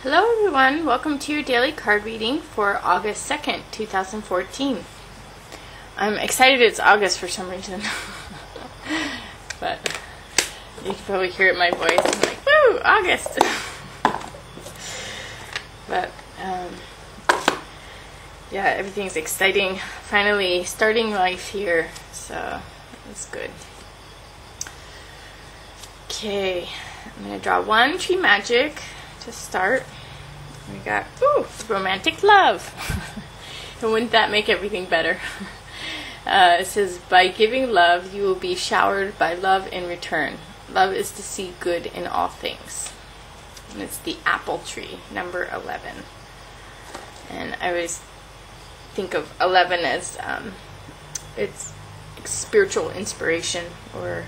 Hello everyone, welcome to your daily card reading for August 2nd, 2014. I'm excited it's August for some reason, but you can probably hear it in my voice. I'm like, woo, August! But, yeah, everything's exciting. Finally starting life here, so it's good. Okay, I'm going to draw one tree magic to start. We got, romantic love. And wouldn't that make everything better? It says, by giving love, you will be showered by love in return. Love is to see good in all things. And it's the apple tree, number 11. And I always think of 11 as, it's spiritual inspiration, or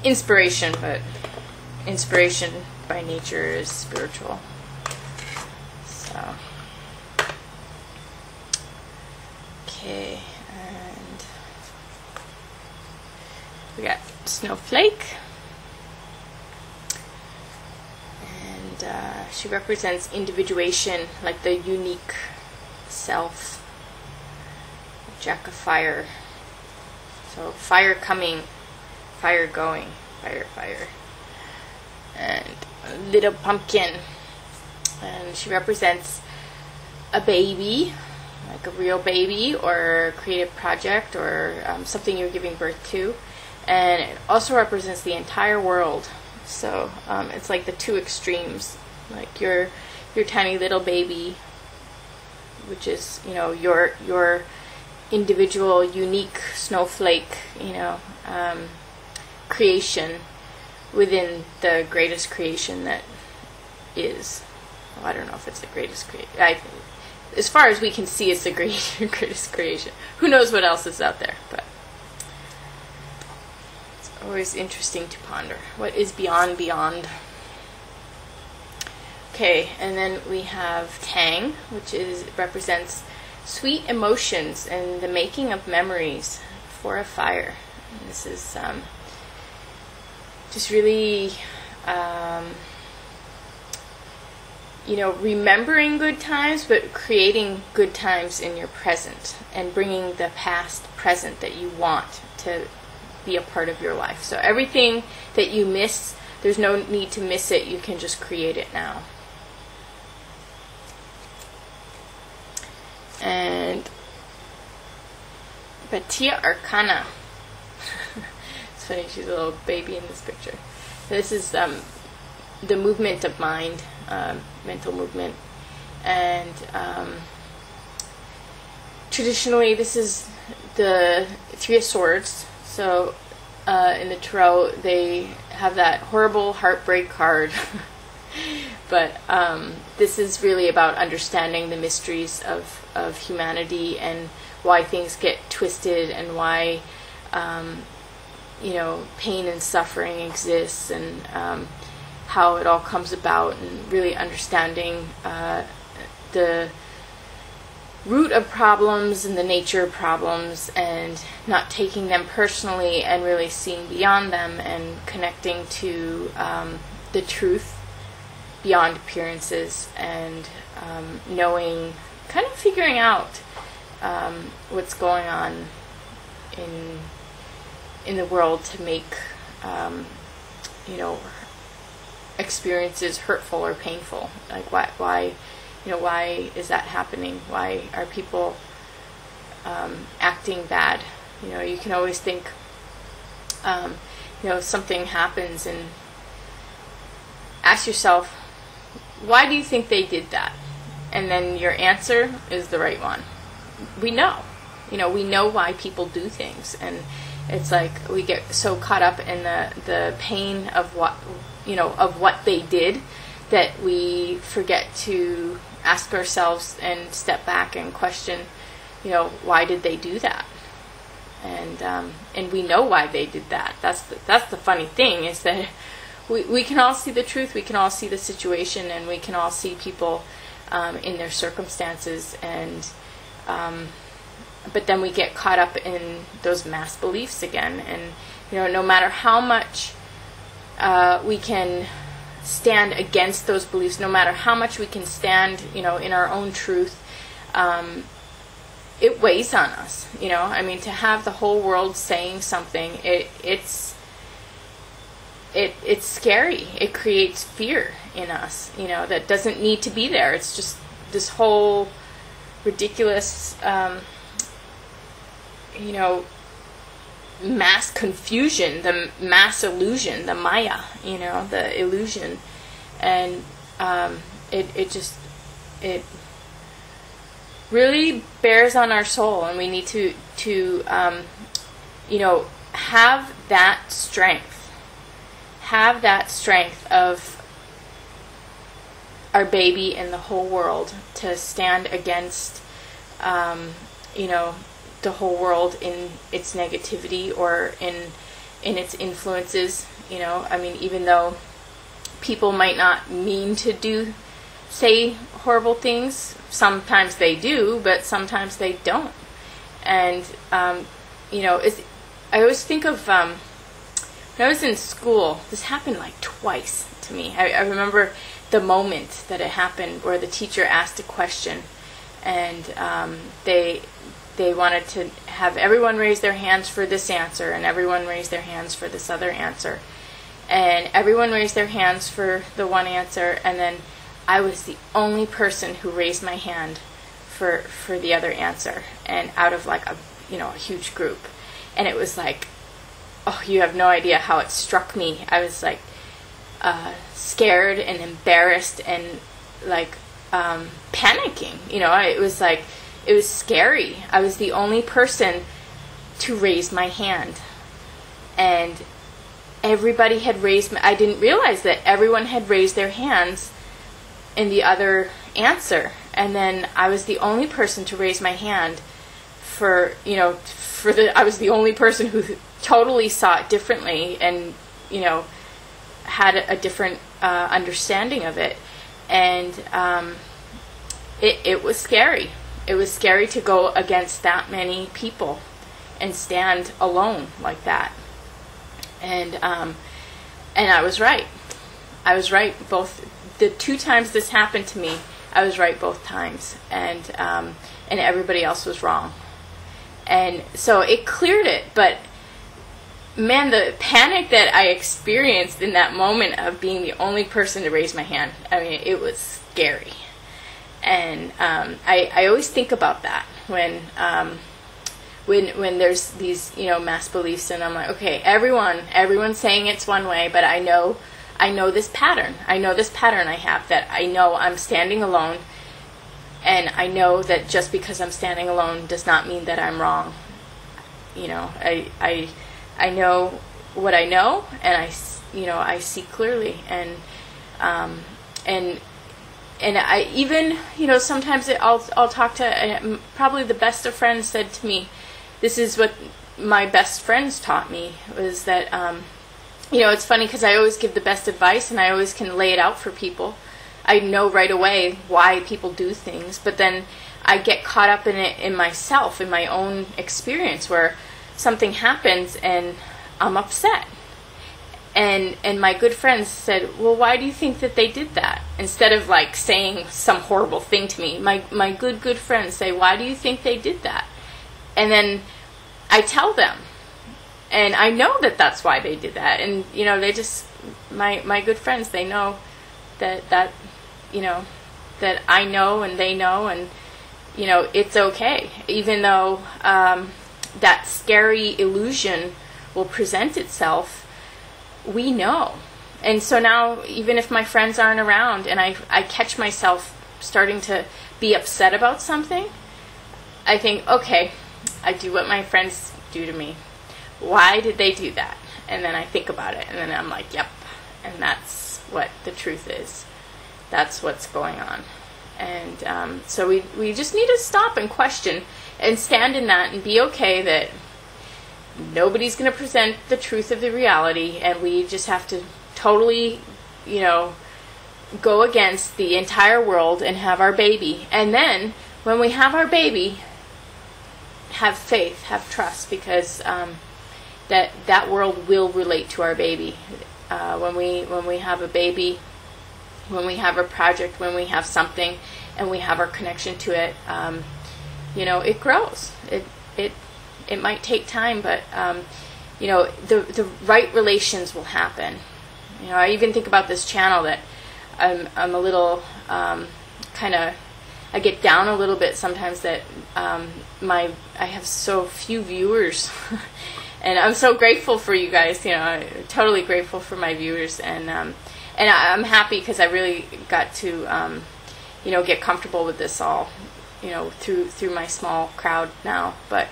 inspiration, but inspiration by nature is spiritual. So, okay, and we got snowflake, and she represents individuation, like the unique self. Jack of fire, so fire coming, fire going, fire, fire. And little pumpkin, and she represents a baby, like a real baby, or a creative project, or something you're giving birth to. And it also represents the entire world. So it's like the two extremes, like your tiny little baby, which is, you know, your individual, unique snowflake, you know, creation within the greatest creation that is. Well, I don't know if it's the greatest creation. As far as we can see, it's the greatest creation. Who knows what else is out there? But it's always interesting to ponder. What is beyond? Okay, and then we have Tang, which represents sweet emotions and the making of memories for a fire. And this is just really, you know, remembering good times, but creating good times in your present and bringing the past present that you want to be a part of your life. So everything that you miss, there's no need to miss it. You can just create it now. And Batia Arcana. It's funny, she's a little baby in this picture. This is the movement of mind, mental movement, and traditionally this is the Three of Swords. So in the tarot they have that horrible heartbreak card, but this is really about understanding the mysteries of humanity and why things get twisted and why you know, pain and suffering exists, and how it all comes about, and really understanding the root of problems and the nature of problems, and not taking them personally, and really seeing beyond them and connecting to the truth beyond appearances, and knowing, kind of figuring out what's going on in the world to make you know, experiences hurtful or painful. Like why you know, why is that happening? Why are people acting bad? You know, you can always think you know, something happens and ask yourself, why do you think they did that? And then your answer is the right one. We know. You know, we know why people do things, and it's like we get so caught up in the pain of what, you know, of what they did, that we forget to ask ourselves and step back and question, you know, why did they do that? And we know why they did that. That's the funny thing, is that we can all see the truth, we can all see the situation, and we can all see people in their circumstances, and but then we get caught up in those mass beliefs again. And, you know, no matter how much we can stand against those beliefs, no matter how much we can stand, in our own truth, it weighs on us, I mean, to have the whole world saying something, it's scary. It creates fear in us, that doesn't need to be there. It's just this whole ridiculous, mass confusion, the mass illusion, the Maya, the illusion. And it really bears on our soul, and we need to have that strength of our baby and the whole world to stand against, the whole world in its negativity or in its influences. I mean, even though people might not mean to say horrible things, sometimes they do, but sometimes they don't. And I always think of when I was in school, this happened like twice to me. I remember the moment that it happened, where the teacher asked a question, and they wanted to have everyone raise their hands for this answer, and everyone raised their hands for this other answer, and everyone raised their hands for the one answer, and then I was the only person who raised my hand for the other answer, and out of like a huge group. And it was like, oh, you have no idea how it struck me. I was like scared and embarrassed and like panicking. It was scary. I was the only person to raise my hand, and everybody had raised. I didn't realize that everyone had raised their hands in the other answer, and then I was the only person to raise my hand I was the only person who totally saw it differently, and had a different understanding of it, and it was scary. It was scary to go against that many people and stand alone like that. And I was right. I was right both the two times this happened to me. I was right both times, and everybody else was wrong. And so it cleared it, but man, the panic that I experienced in that moment of being the only person to raise my hand, I mean, it was scary. And I always think about that when there's these mass beliefs, and I'm like, okay, everyone's saying it's one way, but I know this pattern. I know this pattern I have, that I know I'm standing alone, and I know that just because I'm standing alone does not mean that I'm wrong. I know what I know, and I see clearly, and I even, sometimes I'll talk to, probably the best of friends said to me, this is what my best friends taught me, was that, it's funny because I always give the best advice, and I always can lay it out for people. I know right away why people do things, but then I get caught up in it in myself, in my own experience, where something happens and I'm upset. And my good friends said, well, why do you think that they did that? Instead of like saying some horrible thing to me, my good friends say, why do you think they did that? And then I tell them, and I know that that's why they did that. And they just, my good friends, they know that that I know, and they know, and it's okay, even though that scary illusion will present itself. We know. And so now, even if my friends aren't around and I catch myself starting to be upset about something, I think, okay, I do what my friends do to me. Why did they do that? And then I think about it, and then I'm like, yep. And that's what the truth is. That's what's going on. And so we just need to stop and question and stand in that and be okay that nobody's going to present the truth of the reality, and we just have to totally, go against the entire world and have our baby. And then when we have our baby, have faith, have trust, because that world will relate to our baby. When we have a baby, when we have a project, when we have something, and we have our connection to it, you know, it grows. It might take time, but you know, the right relations will happen. You know, I even think about this channel that I'm a little kind of, I get down a little bit sometimes that I have so few viewers. And I'm so grateful for you guys, you know, I'm totally grateful for my viewers, and I'm happy because I really got to, you know, get comfortable with this all, you know, through my small crowd now. But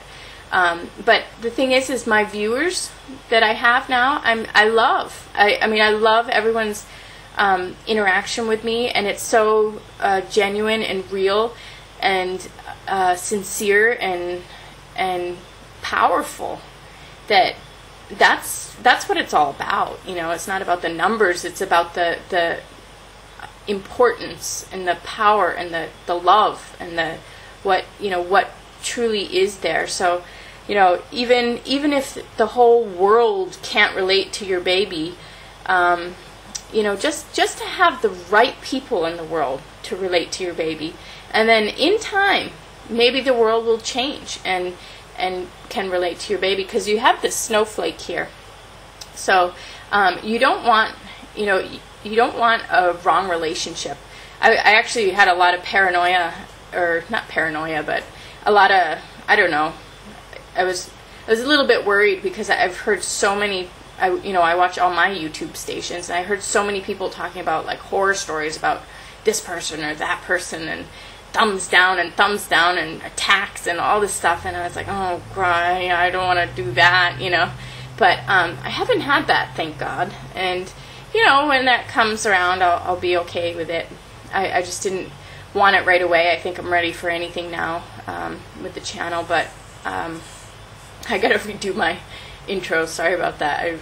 the thing is my viewers that I have now, I love everyone's interaction with me, and it's so genuine and real and sincere and powerful. That's what it's all about. You know, it's not about the numbers. It's about the importance and the power and the love and what truly is there. So, you know, even if the whole world can't relate to your baby, you know, just to have the right people in the world to relate to your baby, and then in time, maybe the world will change and can relate to your baby, because you have this snowflake here. So you don't want a wrong relationship. I actually had a lot of paranoia, or not paranoia, but a lot of, I don't know, I was a little bit worried because I've heard so many, I watch all my YouTube stations, and I heard so many people talking about like horror stories about this person or that person, and thumbs down and attacks and all this stuff, and I was like, oh God, I don't want to do that, you know. But I haven't had that, thank God. And you know, when that comes around, I'll be okay with it. I just didn't want it right away. I think I'm ready for anything now with the channel, but I gotta redo my intro. Sorry about that.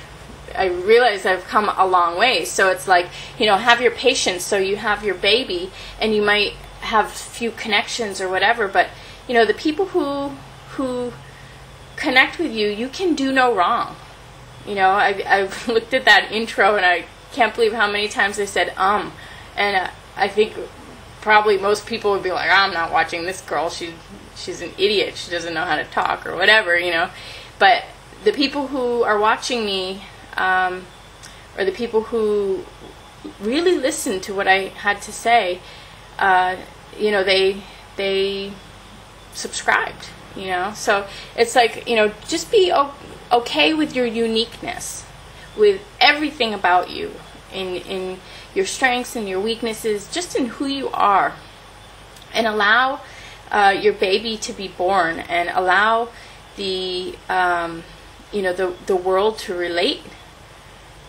I realize I've come a long way. So it's like, you know, have your patience. So you have your baby, and you might have few connections or whatever, but you know, the people who connect with you, you can do no wrong. You know, I've looked at that intro, and I can't believe how many times I said and I think probably most people would be like, I'm not watching this girl, she's an idiot, she doesn't know how to talk or whatever, you know. But the people who are watching me, or the people who really listen to what I had to say, you know, they subscribed, you know. So it's like, you know, just be okay with your uniqueness, with everything about you, in your strengths and your weaknesses, just in who you are, and allow your baby to be born, and allow the you know, the world to relate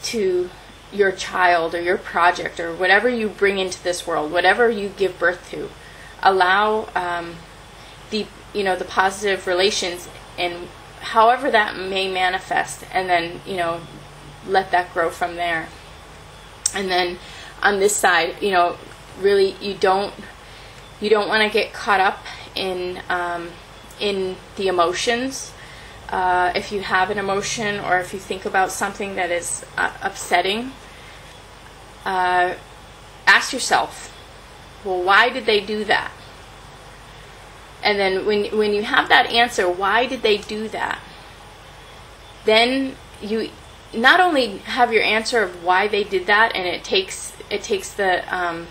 to your child or your project or whatever you bring into this world, whatever you give birth to. Allow the positive relations, and however that may manifest, and then, you know, let that grow from there. And then on this side, you know, really you don't want to get caught up in the emotions. If you have an emotion, or if you think about something that is upsetting, ask yourself, well, why did they do that? And then when you have that answer, why did they do that? Then you not only have your answer of why they did that, and it takes the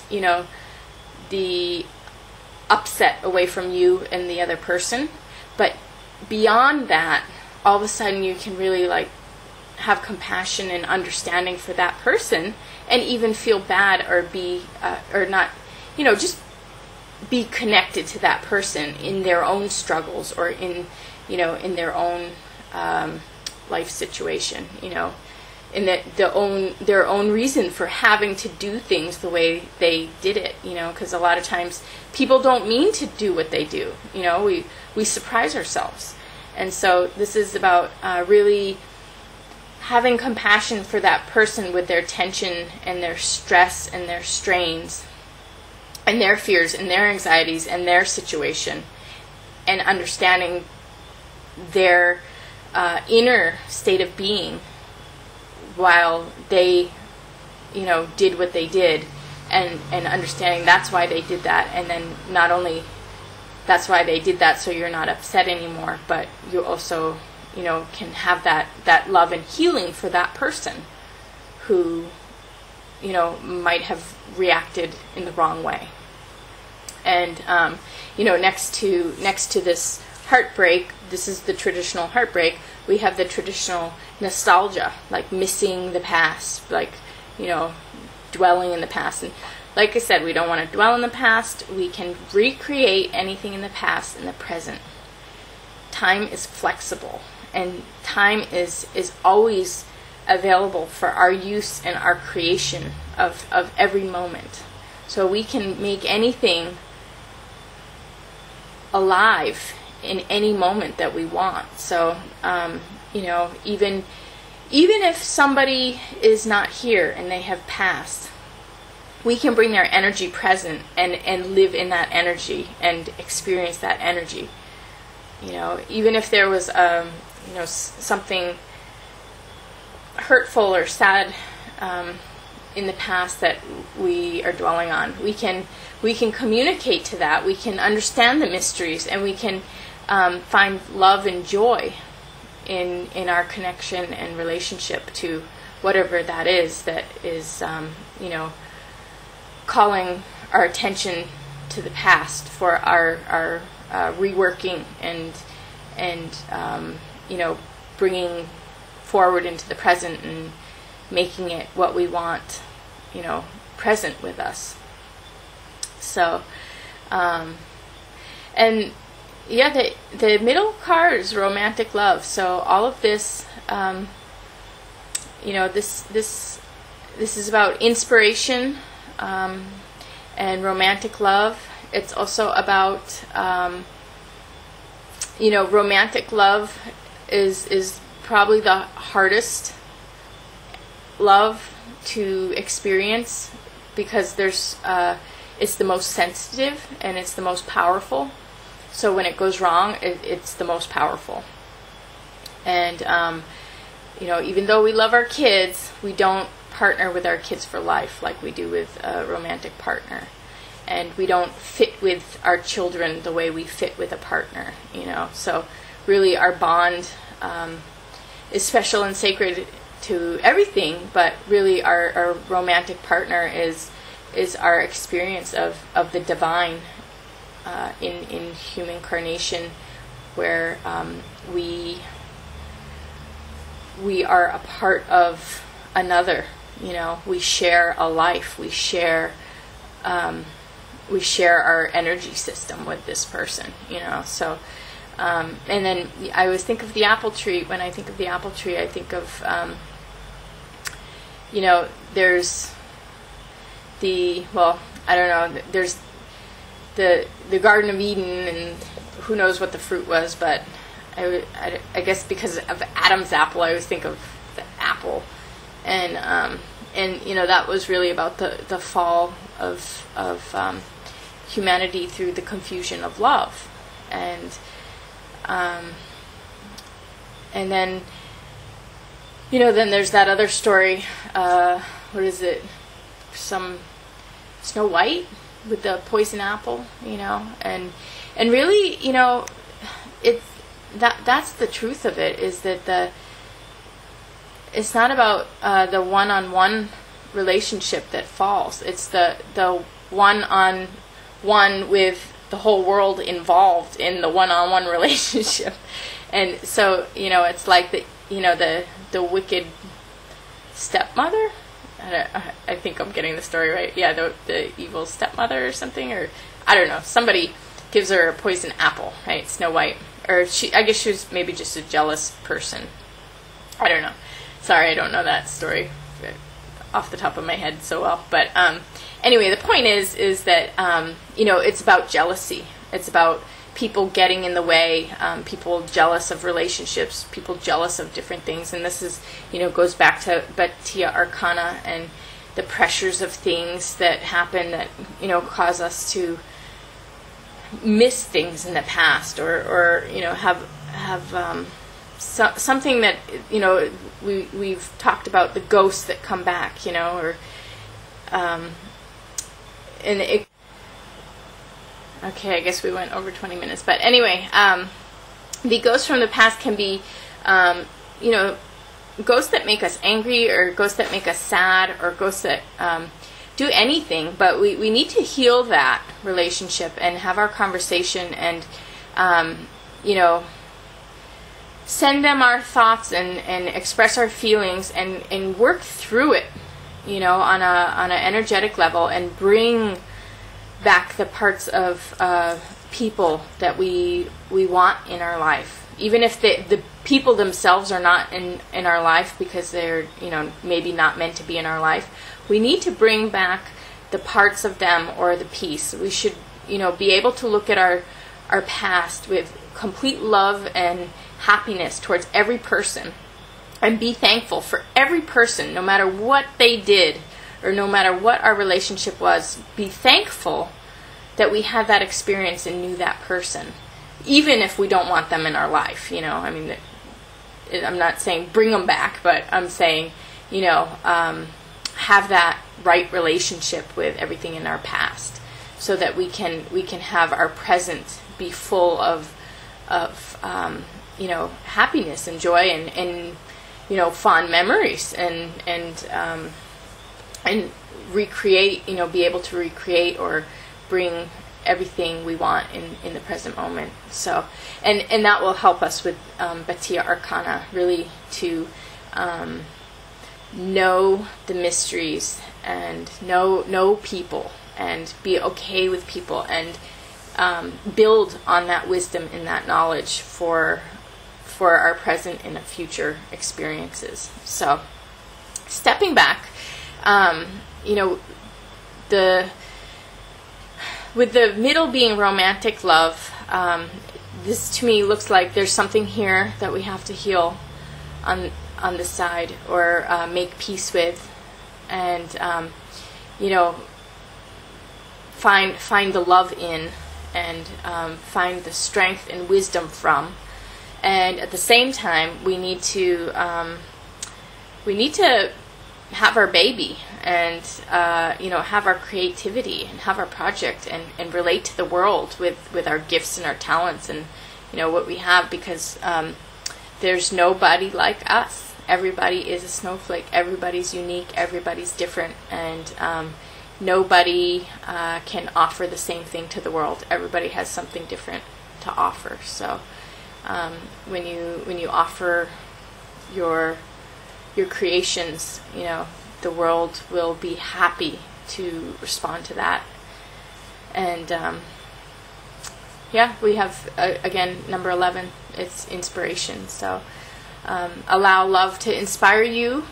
you know, the upset away from you and the other person, but beyond that, all of a sudden you can really like have compassion and understanding for that person, and even feel bad or be or not, you know, just be connected to that person in their own struggles, or in, you know, in their own life situation, you know, in their own reason for having to do things the way they did it, you know, because a lot of times people don't mean to do what they do, you know, we surprise ourselves. And so this is about really having compassion for that person with their tension and their stress and their strains and their fears and their anxieties and their situation, and understanding their inner state of being while they, you know, did what they did, and understanding that's why they did that, and then not only that's why they did that so you're not upset anymore, but you also, you know, can have that love and healing for that person who, you know, might have reacted in the wrong way. And you know, next to this heartbreak, this is the traditional heartbreak, we have the traditional nostalgia, like missing the past, like, you know, dwelling in the past. And like I said, we don't want to dwell in the past. We can recreate anything in the past in the present. Time is flexible, and time is always available for our use and our creation of every moment. So we can make anything alive in any moment that we want. So you know, even if somebody is not here and they have passed, we can bring their energy present and live in that energy and experience that energy. You know, even if there was you know, something hurtful or sad in the past that we are dwelling on, we can communicate to that. We can understand the mysteries, and we can find love and joy in our connection and relationship to whatever that is you know, calling our attention to the past for our reworking and you know, bringing forward into the present and making it what we want, you know, present with us. So and yeah, the middle card is romantic love. So all of this, you know, this is about inspiration and romantic love. It's also about, you know, romantic love is probably the hardest love to experience, because it's the most sensitive and it's the most powerful. So when it goes wrong, it's the most powerful. And you know, even though we love our kids, we don't partner with our kids for life like we do with a romantic partner. And we don't fit with our children the way we fit with a partner, you know. So really our bond is special and sacred to everything, but really our romantic partner is our experience of the divine in human incarnation, where we are a part of another. You know, we share a life. We share our energy system with this person. You know, so and then I always think of the apple tree. When I think of the apple tree, I think of you know, there's there's the Garden of Eden, and who knows what the fruit was, but I guess because of Adam's apple, I always think of the apple, and you know, that was really about the fall of humanity through the confusion of love, and then, you know, then there's that other story. What is it? Some Snow White with the poison apple, you know, and really, you know, that's the truth of it, is that it's not about the one-on-one relationship that falls. It's the one-on-one with the whole world involved in the one-on-one relationship. And so, you know, it's like the wicked stepmother. I think I'm getting the story right. Yeah, the evil stepmother or something, or I don't know. Somebody gives her a poison apple, right? Snow White, or I guess she was maybe just a jealous person. I don't know. Sorry, I don't know that story off the top of my head so well. But anyway, the point is that you know, it's about jealousy. It's about people getting in the way, people jealous of relationships, people jealous of different things. And this is, you know, goes back to Bhaktiya Arcana and the pressures of things that happen that, you know, cause us to miss things in the past, or you know, have something that, you know, we've talked about the ghosts that come back, you know, or okay, I guess we went over 20 minutes, but anyway, the ghosts from the past can be, ghosts that make us angry, or ghosts that make us sad, or ghosts that do anything, but we need to heal that relationship and have our conversation and, send them our thoughts and express our feelings and work through it, on an energetic level, and bring back the parts of people that we want in our life, even if the people themselves are not in our life because they're maybe not meant to be in our life. We need to bring back the parts of them, or the piece. We should be able to look at our past with complete love and happiness towards every person, and be thankful for every person, no matter what they did, or no matter what our relationship was. Be thankful that we had that experience and knew that person, even if we don't want them in our life. I'm not saying bring them back, but I'm saying, have that right relationship with everything in our past, so that we can have our present be full of happiness and joy and fond memories, and recreate, be able to recreate or bring everything we want in the present moment. So, and that will help us with Bhatia Arcana, really to know the mysteries and know people and be okay with people, and build on that wisdom and that knowledge for our present and future experiences. So, stepping back, with the middle being romantic love, this to me looks like there's something here that we have to heal on the side, or make peace with, and find the love in, and find the strength and wisdom from. And at the same time, we need to have our baby, and have our creativity, and have our project, and relate to the world with our gifts and our talents, and what we have, because there's nobody like us. Everybody is a snowflake. Everybody's unique. Everybody's different, and nobody can offer the same thing to the world. Everybody has something different to offer. So when you offer your creations, the world will be happy to respond to that. And we have again number 11. It's inspiration. So allow love to inspire you.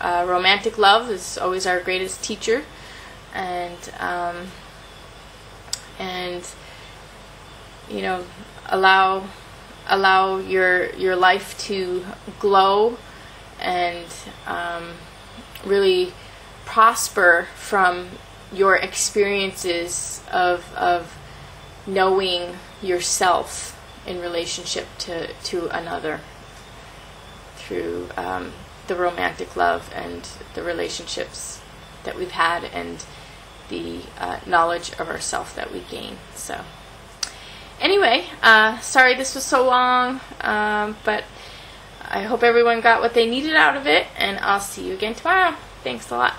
Romantic love is always our greatest teacher, and allow your life to glow and really prosper from your experiences of knowing yourself in relationship to another, through the romantic love and the relationships that we've had, and the knowledge of ourself that we gain. So anyway, sorry this was so long, but I hope everyone got what they needed out of it, and I'll see you again tomorrow. Thanks a lot.